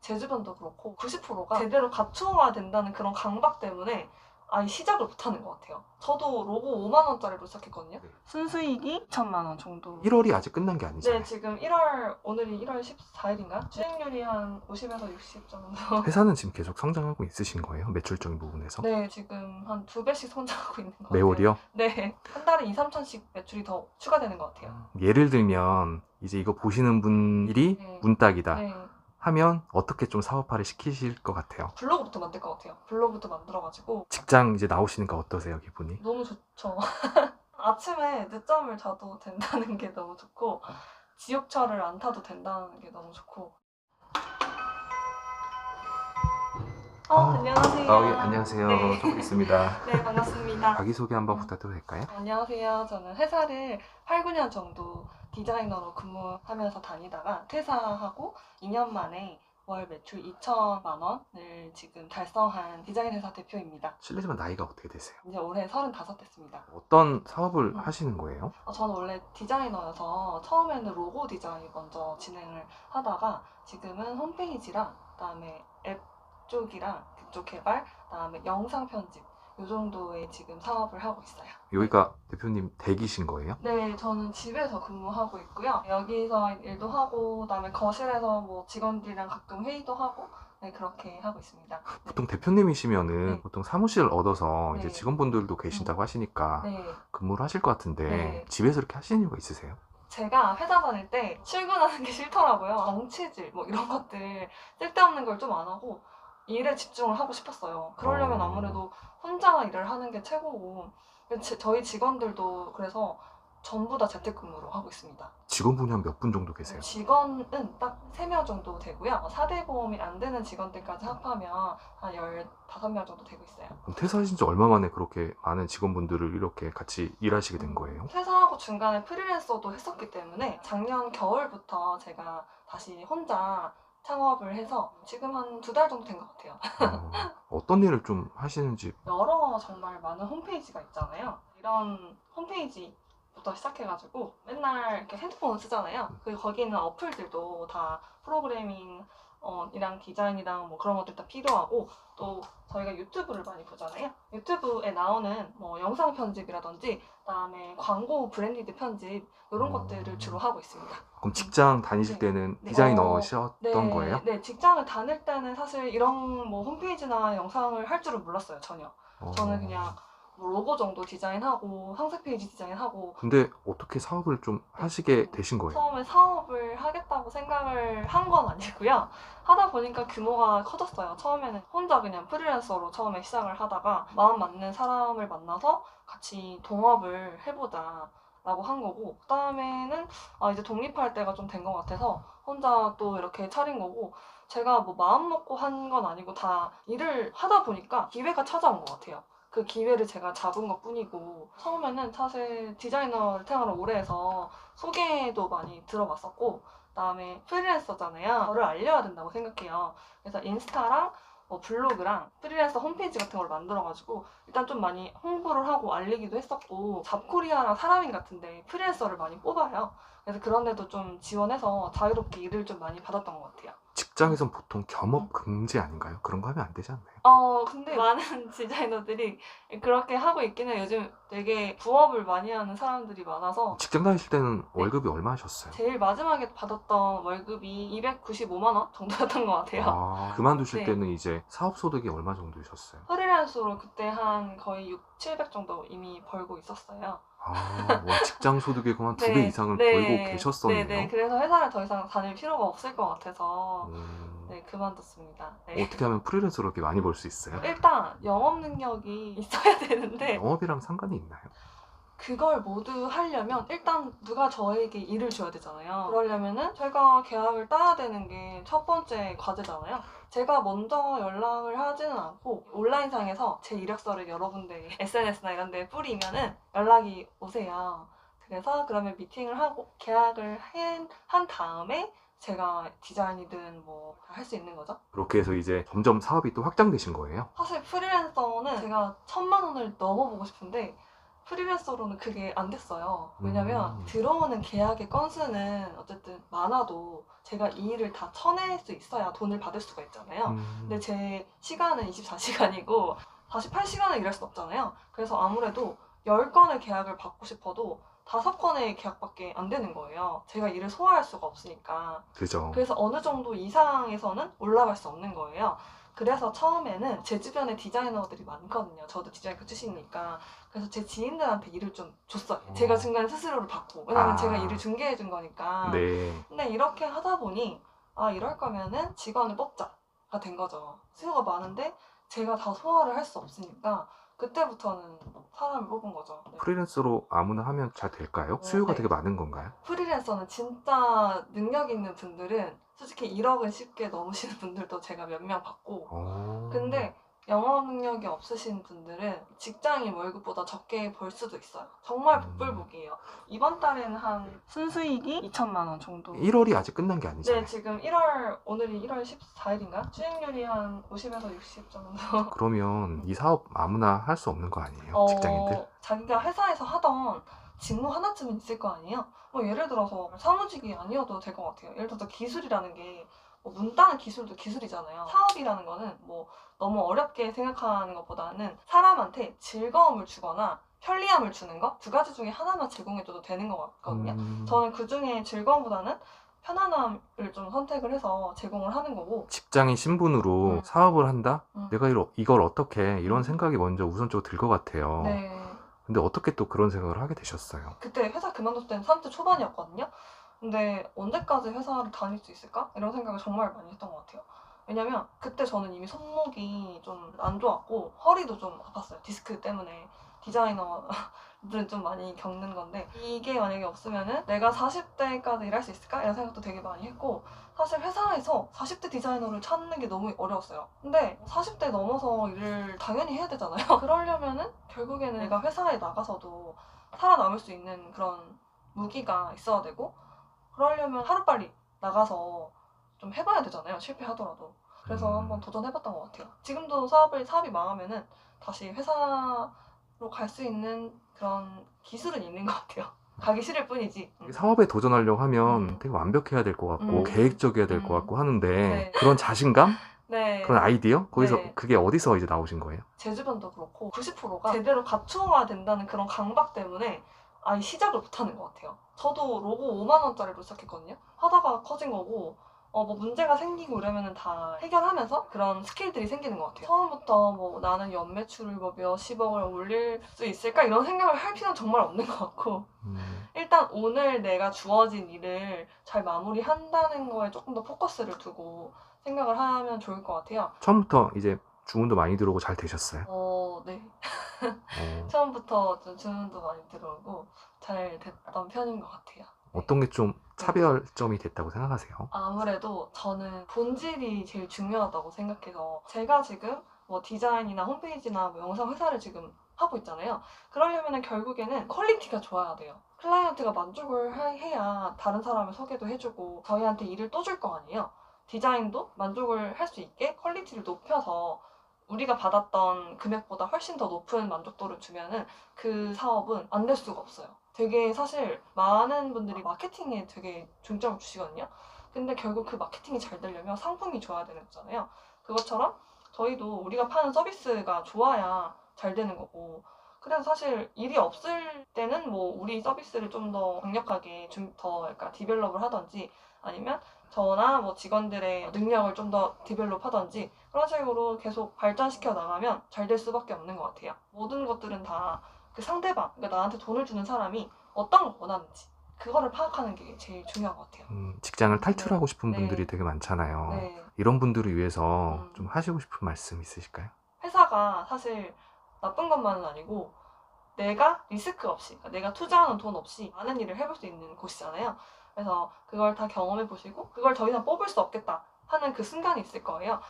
제 주변도 그렇고 90%가 제대로 갖추어야 된다는 그런 강박 때문에 아예 시작을 못하는 것 같아요. 저도 로고 5만 원짜리로 시작했거든요. 순수익이 2천만 원 정도. 1월이 아직 끝난 게 아니잖아요. 네, 지금 오늘이 1월 14일인가? 수익률이 한 50에서 60 정도. 회사는 지금 계속 성장하고 있으신 거예요? 매출적인 부분에서? 네, 지금 한 2배씩 성장하고 있는 것 같아요. 매월이요? 네, 한 달에 2, 3천씩 매출이 더 추가되는 것 같아요. 예를 들면 이제 이거 보시는 분들이 네. 문딱이다 네, 하면 어떻게 좀 사업화를 시키실 것 같아요? 블로그부터 만들 것 같아요. 블로그부터 만들어가지고 직장 이제 나오시니까 어떠세요, 기분이? 너무 좋죠. 아침에 늦잠을 자도 된다는 게 너무 좋고 지옥철을 안 타도 된다는 게 너무 좋고. 안녕하세요. 예, 안녕하세요. 네. 조금 있습니다. 네, 반갑습니다. 자기소개 한번 부탁드려도 될까요? 안녕하세요. 저는 회사를 8, 9년 정도 디자이너로 근무하면서 다니다가 퇴사하고 2년 만에 월 매출 2천만 원을 지금 달성한 디자인 회사 대표입니다. 실례지만 나이가 어떻게 되세요? 이제 올해 35 됐습니다. 어떤 사업을 하시는 거예요? 저는 원래 디자이너여서 처음에는 로고 디자인 먼저 진행을 하다가 지금은 홈페이지랑 그다음에 앱 쪽이랑 그쪽 개발, 그다음에 영상 편집 이 정도의 지금 사업을 하고 있어요. 여기가 대표님 댁이신 거예요? 네, 저는 집에서 근무하고 있고요. 여기서 일도 하고 그다음에 거실에서 뭐 직원들이랑 가끔 회의도 하고 네, 그렇게 하고 있습니다. 보통 대표님이시면은 네. 보통 사무실을 얻어서 네. 이제 직원분들도 계신다고 하시니까 네. 근무를 하실 것 같은데 네. 집에서 이렇게 하시는 이유가 있으세요? 제가 회사 다닐 때 출근하는 게 싫더라고요. 정치질 뭐 이런 것들 쓸데없는 걸 좀 안 하고 일에 집중을 하고 싶었어요. 그러려면 아무래도 혼자 일을 하는 게 최고고 저희 직원들도 그래서 전부 다 재택근무로 하고 있습니다. 직원분이 한 몇 분 정도 계세요? 직원은 딱 3명 정도 되고요. 4대 보험이 안 되는 직원들까지 합하면 한 15명 정도 되고 있어요. 그럼 퇴사하신 지 얼마 만에 그렇게 많은 직원분들을 이렇게 같이 일하시게 된 거예요? 퇴사하고 중간에 프리랜서도 했었기 때문에 작년 겨울부터 제가 다시 혼자 창업을 해서 지금 한 2달 정도 된 것 같아요. 어떤 일을 좀 하시는지. 여러 정말 많은 홈페이지가 있잖아요. 이런 홈페이지부터 시작해가지고 맨날 이렇게 핸드폰 쓰잖아요. 그리고 거기는 어플들도 다 프로그래밍 이랑 디자인이랑 뭐 그런 것들 다 필요하고 또 저희가 유튜브를 많이 보잖아요. 유튜브에 나오는 뭐 영상 편집이라든지 그다음에 광고 브랜디드 편집 이런 것들을 주로 하고 있습니다. 그럼 직장 다니실 네. 때는 네. 디자이너셨던 거예요? 네, 직장을 다닐 때는 사실 이런 뭐 홈페이지나 영상을 할 줄은 몰랐어요, 전혀. 저는 그냥 뭐 로고 정도 디자인하고 상세 페이지 디자인하고. 근데 어떻게 사업을 좀 하시게 되신 거예요? 처음에 사업을 하겠다고 생각을 한 건 아니고요. 하다 보니까 규모가 커졌어요. 처음에는 혼자 그냥 프리랜서로 처음에 시작을 하다가 마음 맞는 사람을 만나서 같이 동업을 해보자 라고 한 거고, 그 다음에는 이제 독립할 때가 좀 된 것 같아서 혼자 또 이렇게 차린 거고, 제가 뭐 마음 먹고 한 건 아니고 다 일을 하다 보니까 기회가 찾아온 것 같아요. 그 기회를 제가 잡은 것 뿐이고, 처음에는 사실 디자이너를 태어나서 오래 해서 소개도 많이 들어봤었고, 그다음에 프리랜서잖아요. 저를 알려야 된다고 생각해요. 그래서 인스타랑 뭐 블로그랑 프리랜서 홈페이지 같은 걸 만들어가지고 일단 좀 많이 홍보를 하고 알리기도 했었고, 잡코리아랑 사람인 같은데 프리랜서를 많이 뽑아요. 그래서 그런 데도 좀 지원해서 자유롭게 일을 좀 많이 받았던 것 같아요. 직장에선 보통 겸업 금지 아닌가요? 그런 거 하면 안 되지 않나요? 근데 많은 디자이너들이 그렇게 하고 있긴 해요. 요즘 되게 부업을 많이 하는 사람들이 많아서. 직장 다니실 때는 네. 월급이 얼마셨어요? 제일 마지막에 받았던 월급이 295만 원 정도였던 것 같아요. 그만두실 네. 때는 이제 사업 소득이 얼마 정도셨어요? 프리랜서로 그때 한 거의 6, 700 정도 이미 벌고 있었어요. 와, 직장 소득의 한 2배 네, 이상을 네, 벌고 계셨었네요. 네. 그래서 회사를 더 이상 다닐 필요가 없을 것 같아서 네, 그만뒀습니다. 네. 어떻게 하면 프리랜서로 이렇게 많이 벌 수 있어요? 일단 영업 능력이 있어야 되는데 영업이랑 상관이 있나요? 그걸 모두 하려면 일단 누가 저에게 일을 줘야 되잖아요. 그러려면은 제가 계약을 따야 되는 게 첫 번째 과제잖아요. 제가 먼저 연락을 하지는 않고 온라인상에서 제 이력서를 여러 군데 SNS나 이런 데 뿌리면은 연락이 오세요. 그래서 그러면 미팅을 하고 계약을 한 다음에 제가 디자인이든 뭐 할 수 있는 거죠. 그렇게 해서 이제 점점 사업이 또 확장되신 거예요? 사실 프리랜서는 제가 1,000만 원을 넘어보고 싶은데 프리랜서로는 그게 안 됐어요. 왜냐면 들어오는 계약의 건수는 어쨌든 많아도 제가 이 일을 다 쳐낼 수 있어야 돈을 받을 수가 있잖아요. 근데 제 시간은 24시간이고 48시간을 일할 수 없잖아요. 그래서 아무래도 10건의 계약을 받고 싶어도 5건의 계약밖에 안 되는 거예요. 제가 일을 소화할 수가 없으니까. 그죠. 그래서 어느 정도 이상에서는 올라갈 수 없는 거예요. 그래서 처음에는 제 주변에 디자이너들이 많거든요. 저도 디자이너 출신이니까. 그래서 제 지인들한테 일을 좀 줬어요. 제가 중간에 스스로를 받고. 왜냐면 제가 일을 중개해 준 거니까. 네. 근데 이렇게 하다 보니 아 이럴 거면은 직원을 뽑자가 된 거죠. 수요가 많은데 제가 다 소화를 할 수 없으니까 그때부터는 사람을 뽑은 거죠. 네. 프리랜서로 아무나 하면 잘 될까요? 수요가 네. 되게 많은 건가요? 프리랜서는 진짜 능력 있는 분들은 솔직히 1억은 쉽게 넘으시는 분들도 제가 몇 명 봤고 근데 영어 능력이 없으신 분들은 직장인 월급보다 적게 벌 수도 있어요. 정말 복불복이에요. 이번 달에는 한 순수익이 2천만 원 정도. 1월이 아직 끝난 게 아니잖아요. 네, 지금 오늘이 1월 14일인가? 수익률이 한 50에서 60 정도. 그러면 이 사업 아무나 할 수 없는 거 아니에요? 직장인들? 자기가 회사에서 하던 직무 하나쯤은 있을 거 아니에요? 뭐 예를 들어서 사무직이 아니어도 될 것 같아요. 예를 들어서 기술이라는 게 문 따는 기술도 기술이잖아요. 사업이라는 거는 뭐 너무 어렵게 생각하는 것보다는 사람한테 즐거움을 주거나 편리함을 주는 거 두 가지 중에 하나만 제공해줘도 되는 것 같거든요. 저는 그 중에 즐거움보다는 편안함을 좀 선택을 해서 제공을 하는 거고. 직장인 신분으로 사업을 한다? 음. 내가 이걸 어떻게 해? 이런 생각이 먼저 우선적으로 들 것 같아요. 네. 근데 어떻게 또 그런 생각을 하게 되셨어요? 그때 회사 그만뒀을 때는 30대 초반이었거든요. 근데 언제까지 회사를 다닐 수 있을까? 이런 생각을 정말 많이 했던 것 같아요. 왜냐면 그때 저는 이미 손목이 좀 안 좋았고 허리도 좀 아팠어요. 디스크 때문에. 디자이너들은 좀 많이 겪는 건데 이게 만약에 없으면은 내가 40대까지 일할 수 있을까? 이런 생각도 되게 많이 했고 사실 회사에서 40대 디자이너를 찾는 게 너무 어려웠어요. 근데 40대 넘어서 일을 당연히 해야 되잖아요. 그러려면은 결국에는 내가 회사에 나가서도 살아남을 수 있는 그런 무기가 있어야 되고 그러려면 하루빨리 나가서 좀 해봐야 되잖아요. 실패하더라도. 그래서 한번 도전해봤던 것 같아요. 지금도 사업이 망하면은 다시 회사로 갈 수 있는 그런 기술은 있는 것 같아요. 가기 싫을 뿐이지. 사업에 도전하려고 하면 음. 되게 완벽해야 될 것 같고 계획적이어야 될 것 같고 하는데 네. 그런 자신감? 네. 그런 아이디어? 거기서 네. 그게 어디서 이제 나오신 거예요? 제 주변도 그렇고 90%가 제대로 갖추어야 된다는 그런 강박 때문에 아예 시작을 못하는 것 같아요. 저도 로고 5만 원짜리로 시작했거든요. 하다가 커진 거고 뭐 문제가 생기고 이러면은 다 해결하면서 그런 스킬들이 생기는 것 같아요. 처음부터 뭐 나는 연매출을 뭐 몇십억을 올릴 수 있을까 이런 생각을 할 필요는 정말 없는 것 같고 일단 오늘 내가 주어진 일을 잘 마무리한다는 거에 조금 더 포커스를 두고 생각을 하면 좋을 것 같아요. 처음부터 이제 주문도 많이 들어오고 잘 되셨어요? 네. 처음부터 좀 주문도 많이 들어오고 잘 됐던 편인 것 같아요. 어떤 게 좀 차별점이 됐다고 생각하세요? 아무래도 저는 본질이 제일 중요하다고 생각해서 제가 지금 뭐 디자인이나 홈페이지나 뭐 영상 회사를 지금 하고 있잖아요. 그러려면 결국에는 퀄리티가 좋아야 돼요. 클라이언트가 만족을 해야 다른 사람을 소개도 해주고 저희한테 일을 또 줄 거 아니에요. 디자인도 만족을 할 수 있게 퀄리티를 높여서 우리가 받았던 금액보다 훨씬 더 높은 만족도를 주면은 그 사업은 안 될 수가 없어요. 되게 사실 많은 분들이 마케팅에 되게 중점을 주시거든요. 근데 결국 그 마케팅이 잘 되려면 상품이 좋아야 되는 거잖아요. 그것처럼 저희도 우리가 파는 서비스가 좋아야 잘 되는 거고 그래서 사실 일이 없을 때는 뭐 우리 서비스를 좀 더 강력하게 좀 더 약간 디벨롭을 하던지 아니면 저나 뭐 직원들의 능력을 좀 더 디벨롭 하던지 그런 식으로 계속 발전시켜 나가면 잘 될 수밖에 없는 것 같아요. 모든 것들은 다 그 상대방, 그러니까 나한테 돈을 주는 사람이 어떤 걸 원하는지 그거를 파악하는 게 제일 중요한 것 같아요. 직장을 탈출하고 싶은 네. 분들이 되게 많잖아요. 네. 이런 분들을 위해서 좀 하시고 싶은 말씀 있으실까요? 회사가 사실 나쁜 것만은 아니고 내가 리스크 없이, 그러니까 내가 투자하는 돈 없이 많은 일을 해볼 수 있는 곳이잖아요. 그래서 그걸 다 경험해 보시고 그걸 더 이상 뽑을 수 없겠다 하는 그 순간이 있을 거예요.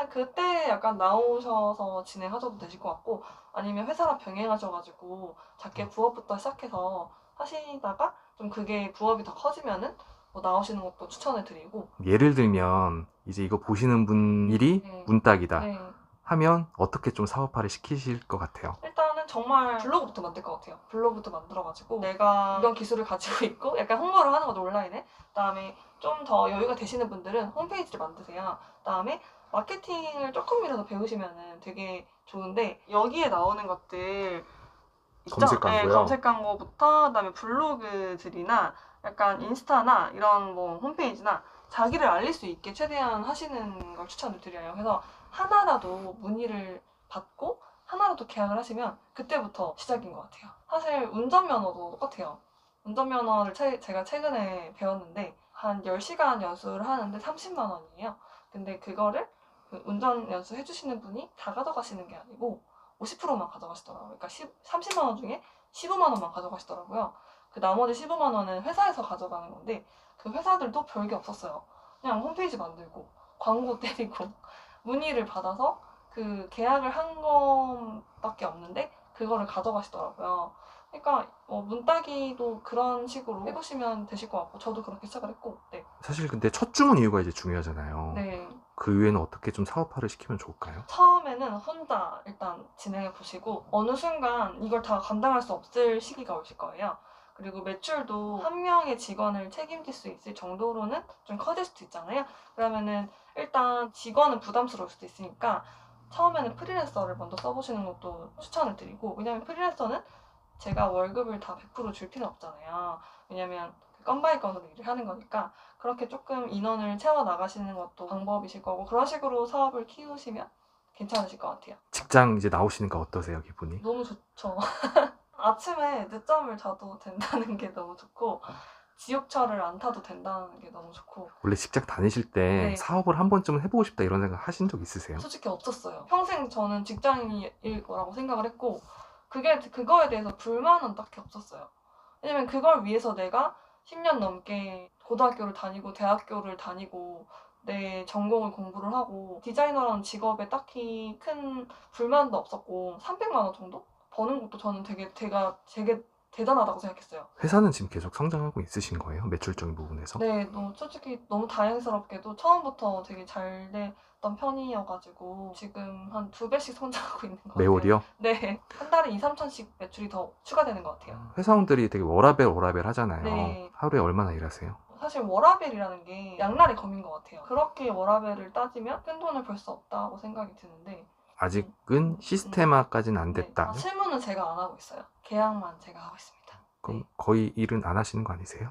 그때 약간 나오셔서 진행하셔도 되실 것 같고 아니면 회사랑 병행하셔가지고 작게 부업부터 시작해서 하시다가 좀 그게 부업이 더 커지면은 뭐 나오시는 것도 추천을 드리고. 예를 들면 이제 이거 보시는 분들이 문딱이다 네. 하면 어떻게 좀 사업화를 시키실 것 같아요? 일단은 저는 정말 블로그부터 만들 것 같아요. 블로그부터 만들어가지고 내가 이런 기술을 가지고 있고 약간 홍보를 하는 거죠, 온라인에. 그다음에 좀 더 여유가 되시는 분들은 홈페이지를 만드세요. 그다음에 마케팅을 조금이라도 배우시면 되게 좋은데 여기에 나오는 것들 있죠? 검색 광고요? 네, 검색 광고부터 그다음에 블로그들이나 약간 인스타나 이런 뭐 홈페이지나 자기를 알릴 수 있게 최대한 하시는 걸 추천을 드려요. 그래서 하나라도 문의를 받고 하나라도 계약을 하시면 그때부터 시작인 것 같아요. 사실 운전면허도 똑같아요. 운전면허를 제가 최근에 배웠는데 한 10시간 연수를 하는데 30만 원이에요. 근데 그거를 그 운전 연수 해주시는 분이 다 가져가시는 게 아니고 50%만 가져가시더라고요. 그러니까 30만 원 중에 15만 원만 가져가시더라고요. 그 나머지 15만 원은 회사에서 가져가는 건데 그 회사들도 별게 없었어요. 그냥 홈페이지 만들고 광고 때리고 문의를 받아서 그 계약을 한 것밖에 없는데 그거를 가져가시더라고요. 그러니까 문 따기도 그런 식으로 해보시면 되실 것 같고 저도 그렇게 시작을 했고 네. 사실 근데 첫 주문 이유가 이제 중요하잖아요. 네. 그 이후에는 어떻게 좀 사업화를 시키면 좋을까요? 처음에는 혼자 일단 진행해 보시고 어느 순간 이걸 다 감당할 수 없을 시기가 오실 거예요. 그리고 매출도 한 명의 직원을 책임질 수 있을 정도로는 좀 커질 수도 있잖아요. 그러면은 일단 직원은 부담스러울 수도 있으니까 처음에는 프리랜서를 먼저 써보시는 것도 추천을 드리고 왜냐면 프리랜서는 제가 월급을 다 100% 줄 필요는 없잖아요. 왜냐면 건 바이 건으로 일을 하는 거니까 그렇게 조금 인원을 채워 나가시는 것도 방법이실 거고 그런 식으로 사업을 키우시면 괜찮으실 것 같아요. 직장 이제 나오시니까 어떠세요, 기분이? 너무 좋죠. 아침에 늦잠을 자도 된다는 게 너무 좋고 지옥철을 안 타도 된다는 게 너무 좋고 원래 직장 다니실 때 네. 사업을 한 번쯤은 해보고 싶다 이런 생각 하신 적 있으세요? 솔직히 없었어요. 평생 저는 직장인일 거라고 생각을 했고 그거에 대해서 불만은 딱히 없었어요. 왜냐면 그걸 위해서 내가 10년 넘게 고등학교를 다니고 대학교를 다니고 내 전공을 공부를 하고 디자이너라는 직업에 딱히 큰 불만도 없었고 300만 원 정도 버는 것도 저는 되게 대단하다고 생각했어요. 회사는 지금 계속 성장하고 있으신 거예요? 매출적인 부분에서? 네, 솔직히 너무 다행스럽게도 처음부터 되게 잘 됐던 편이어가지고 지금 한 2배씩 성장하고 있는 것 같아요. 매월이요? 네, 한 달에 2, 3천씩 매출이 더 추가되는 것 같아요. 회사원들이 되게 워라벨 하잖아요. 네. 하루에 얼마나 일하세요? 사실 워라밸이라는 게 양날의 검인 것 같아요. 그렇게 워라밸을 따지면 큰 돈을 벌 수 없다고 생각이 드는데 아직은 시스템화까지는 안 네. 됐다. 실무는 제가 안 하고 있어요. 계약만 제가 하고 있습니다. 그럼 네. 거의 일은 안 하시는 거 아니세요?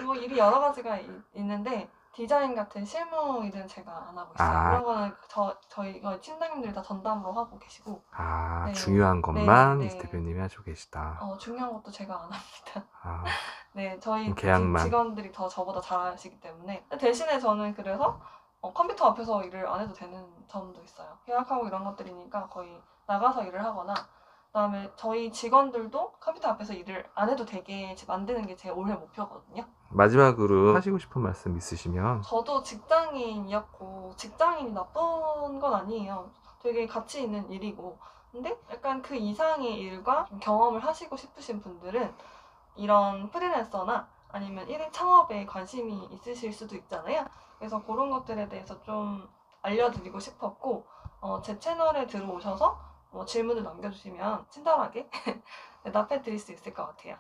뭐 일이 여러 가지가 있는데 디자인 같은 실무 일은 제가 안 하고 있어요. 아. 그런 거는 저희 팀장님들이 다 전담으로 하고 계시고 네. 중요한 것만 네, 이제 네. 대표님이 하시고 계시다. 중요한 것도 제가 안 합니다. 아, 네, 저희 계약만. 직원들이 더 저보다 잘하시기 때문에 대신에 저는 그래서 컴퓨터 앞에서 일을 안 해도 되는 점도 있어요. 계약하고 이런 것들이니까 거의 나가서 일을 하거나 그다음에 저희 직원들도 컴퓨터 앞에서 일을 안 해도 되게 만드는 게 제 올해 목표거든요. 마지막으로 하시고 싶은 말씀 있으시면 저도 직장인이었고 직장인이 나쁜 건 아니에요. 되게 가치 있는 일이고 근데 약간 그 이상의 일과 좀 경험을 하시고 싶으신 분들은 이런 프리랜서나 아니면 1인 창업에 관심이 있으실 수도 있잖아요. 그래서 그런 것들에 대해서 좀 알려드리고 싶었고 제 채널에 들어오셔서 질문을 남겨주시면 친절하게 대답해 드릴 수 있을 것 같아요.